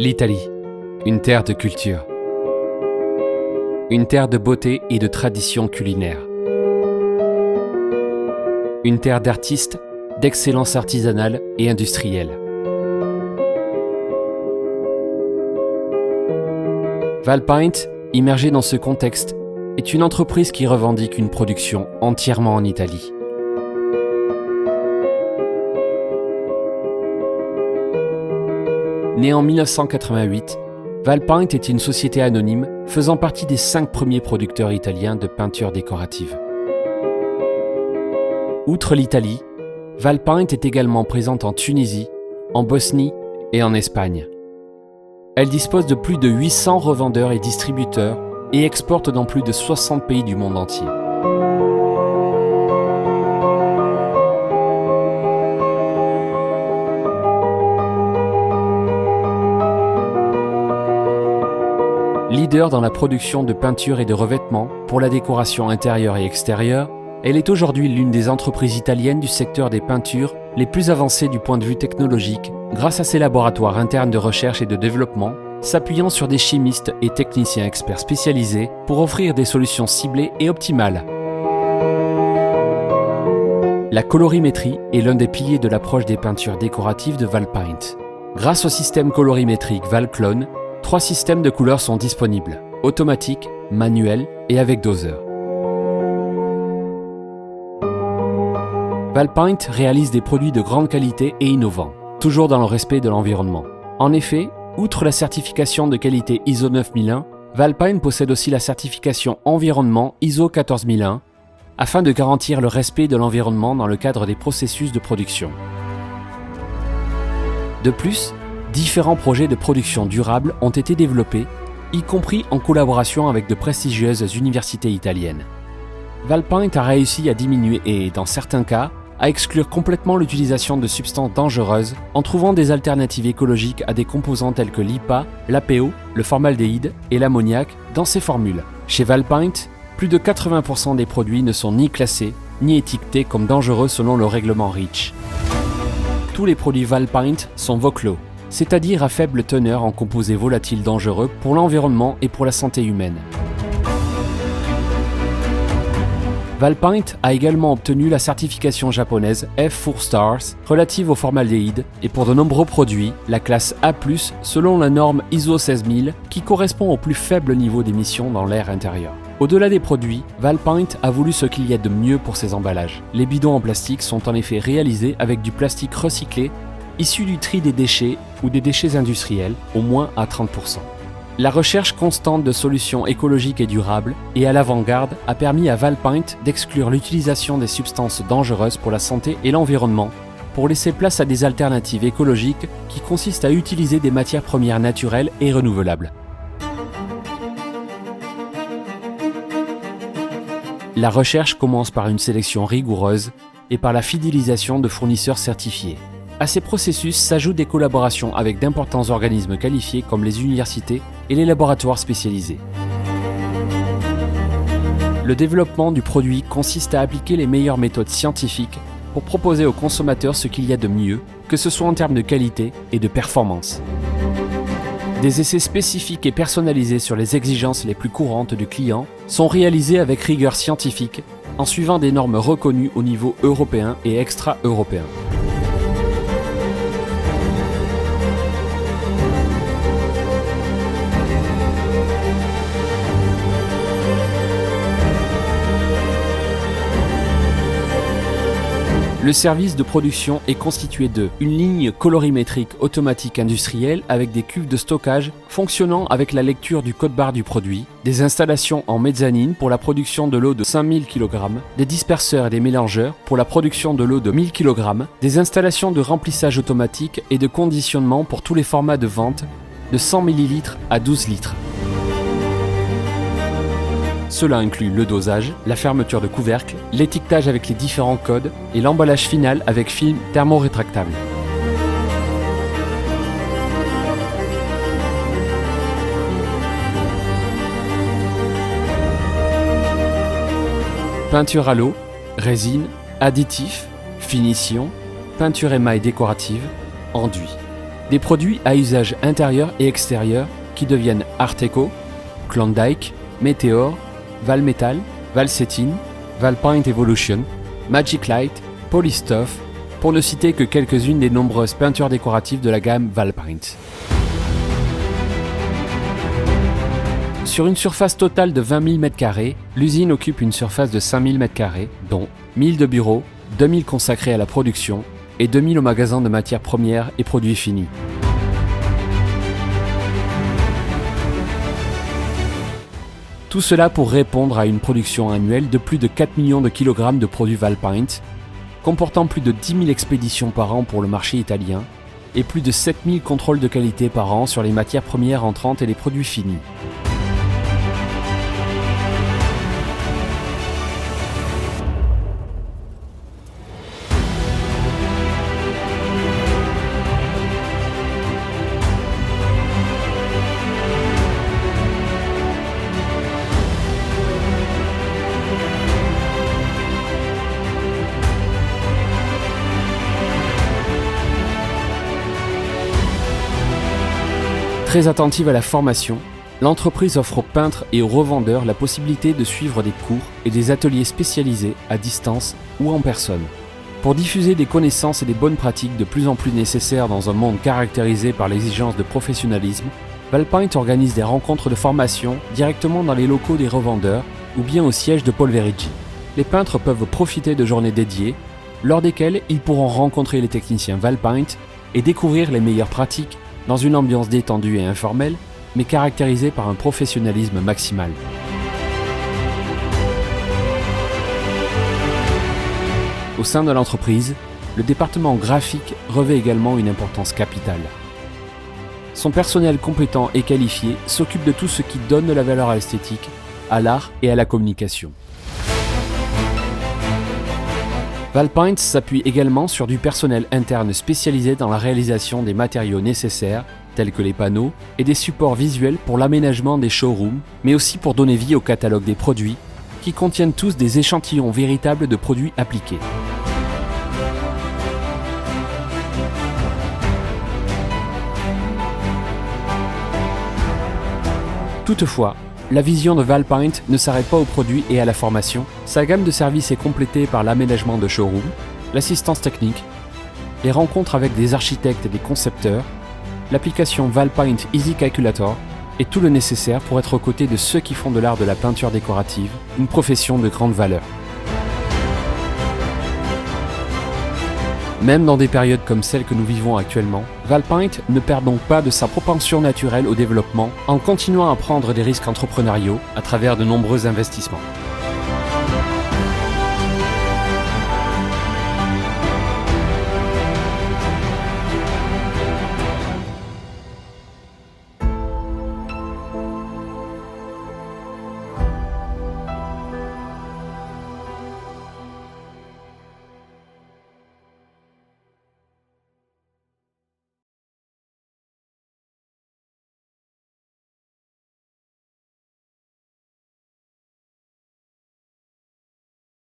L'Italie, une terre de culture. Une terre de beauté et de tradition culinaire. Une terre d'artistes, d'excellence artisanale et industrielle. Valpaint, immergée dans ce contexte, est une entreprise qui revendique une production entièrement en Italie. Née en 1988, Valpaint est une société anonyme faisant partie des 5 premiers producteurs italiens de peinture décorative. Outre l'Italie, Valpaint est également présente en Tunisie, en Bosnie et en Espagne. Elle dispose de plus de 800 revendeurs et distributeurs et exporte dans plus de 60 pays du monde entier. Leader dans la production de peinture et de revêtements pour la décoration intérieure et extérieure, elle est aujourd'hui l'une des entreprises italiennes du secteur des peintures les plus avancées du point de vue technologique grâce à ses laboratoires internes de recherche et de développement, s'appuyant sur des chimistes et techniciens experts spécialisés pour offrir des solutions ciblées et optimales. La colorimétrie est l'un des piliers de l'approche des peintures décoratives de Valpaint. Grâce au système colorimétrique Valclone, 3 systèmes de couleurs sont disponibles, automatique, manuel et avec doseur. Valpaint réalise des produits de grande qualité et innovants, toujours dans le respect de l'environnement. En effet, outre la certification de qualité ISO 9001, Valpaint possède aussi la certification environnement ISO 14001, afin de garantir le respect de l'environnement dans le cadre des processus de production. De plus, différents projets de production durable ont été développés, y compris en collaboration avec de prestigieuses universités italiennes. Valpaint a réussi à diminuer et, dans certains cas, à exclure complètement l'utilisation de substances dangereuses en trouvant des alternatives écologiques à des composants tels que l'IPA, l'APO, le formaldéhyde et l'ammoniac dans ses formules. Chez Valpaint, plus de 80% des produits ne sont ni classés, ni étiquetés comme dangereux selon le règlement REACH. Tous les produits Valpaint sont VOCLO, c'est-à-dire à faible teneur en composés volatiles dangereux pour l'environnement et pour la santé humaine. Valpaint a également obtenu la certification japonaise F4 Stars relative au formaldéhyde et pour de nombreux produits, la classe A+, selon la norme ISO 16000 qui correspond au plus faible niveau d'émission dans l'air intérieur. Au-delà des produits, Valpaint a voulu ce qu'il y a de mieux pour ses emballages. Les bidons en plastique sont en effet réalisés avec du plastique recyclé issu du tri des déchets ou des déchets industriels, au moins à 30%. La recherche constante de solutions écologiques et durables et à l'avant-garde a permis à Valpaint d'exclure l'utilisation des substances dangereuses pour la santé et l'environnement pour laisser place à des alternatives écologiques qui consistent à utiliser des matières premières naturelles et renouvelables. La recherche commence par une sélection rigoureuse et par la fidélisation de fournisseurs certifiés. À ces processus s'ajoutent des collaborations avec d'importants organismes qualifiés comme les universités et les laboratoires spécialisés. Le développement du produit consiste à appliquer les meilleures méthodes scientifiques pour proposer aux consommateurs ce qu'il y a de mieux, que ce soit en termes de qualité et de performance. Des essais spécifiques et personnalisés sur les exigences les plus courantes du client sont réalisés avec rigueur scientifique en suivant des normes reconnues au niveau européen et extra-européen. Le service de production est constitué de une ligne colorimétrique automatique industrielle avec des cuves de stockage fonctionnant avec la lecture du code-barre du produit, des installations en mezzanine pour la production de l'eau de 5000 kg, des disperseurs et des mélangeurs pour la production de l'eau de 1000 kg, des installations de remplissage automatique et de conditionnement pour tous les formats de vente de 100 ml à 12 litres. Cela inclut le dosage, la fermeture de couvercle, l'étiquetage avec les différents codes et l'emballage final avec film thermorétractable. Peinture à l'eau, résine, additifs, finition, peinture émail décorative, enduit. Des produits à usage intérieur et extérieur qui deviennent Art Deco, Klondike, Meteor, Valmetal, Valsetine, Valpaint Evolution, Magic Light, Polystuff, pour ne citer que quelques-unes des nombreuses peintures décoratives de la gamme Valpaint. Sur une surface totale de 20 000 m², l'usine occupe une surface de 5 000 m², dont 1 000 de bureaux, 2 000 consacrés à la production et 2 000 au magasin de matières premières et produits finis. Tout cela pour répondre à une production annuelle de plus de 4 millions de kilogrammes de produits Valpaint, comportant plus de 10 000 expéditions par an pour le marché italien et plus de 7 000 contrôles de qualité par an sur les matières premières entrantes et les produits finis. Très attentive à la formation, l'entreprise offre aux peintres et aux revendeurs la possibilité de suivre des cours et des ateliers spécialisés à distance ou en personne. Pour diffuser des connaissances et des bonnes pratiques de plus en plus nécessaires dans un monde caractérisé par l'exigence de professionnalisme, Valpaint organise des rencontres de formation directement dans les locaux des revendeurs ou bien au siège de Paul Verigi. Les peintres peuvent profiter de journées dédiées, lors desquelles ils pourront rencontrer les techniciens Valpaint et découvrir les meilleures pratiques dans une ambiance détendue et informelle, mais caractérisée par un professionnalisme maximal. Au sein de l'entreprise, le département graphique revêt également une importance capitale. Son personnel compétent et qualifié s'occupe de tout ce qui donne de la valeur à l'esthétique, à l'art et à la communication. Valpaint s'appuie également sur du personnel interne spécialisé dans la réalisation des matériaux nécessaires, tels que les panneaux, et des supports visuels pour l'aménagement des showrooms, mais aussi pour donner vie au catalogue des produits, qui contiennent tous des échantillons véritables de produits appliqués. Toutefois, la vision de Valpaint ne s'arrête pas aux produits et à la formation. Sa gamme de services est complétée par l'aménagement de showroom, l'assistance technique, les rencontres avec des architectes et des concepteurs, l'application Valpaint Easy Calculator et tout le nécessaire pour être aux côtés de ceux qui font de l'art de la peinture décorative une profession de grande valeur. Même dans des périodes comme celle que nous vivons actuellement, Valpaint ne perd donc pas de sa propension naturelle au développement en continuant à prendre des risques entrepreneuriaux à travers de nombreux investissements.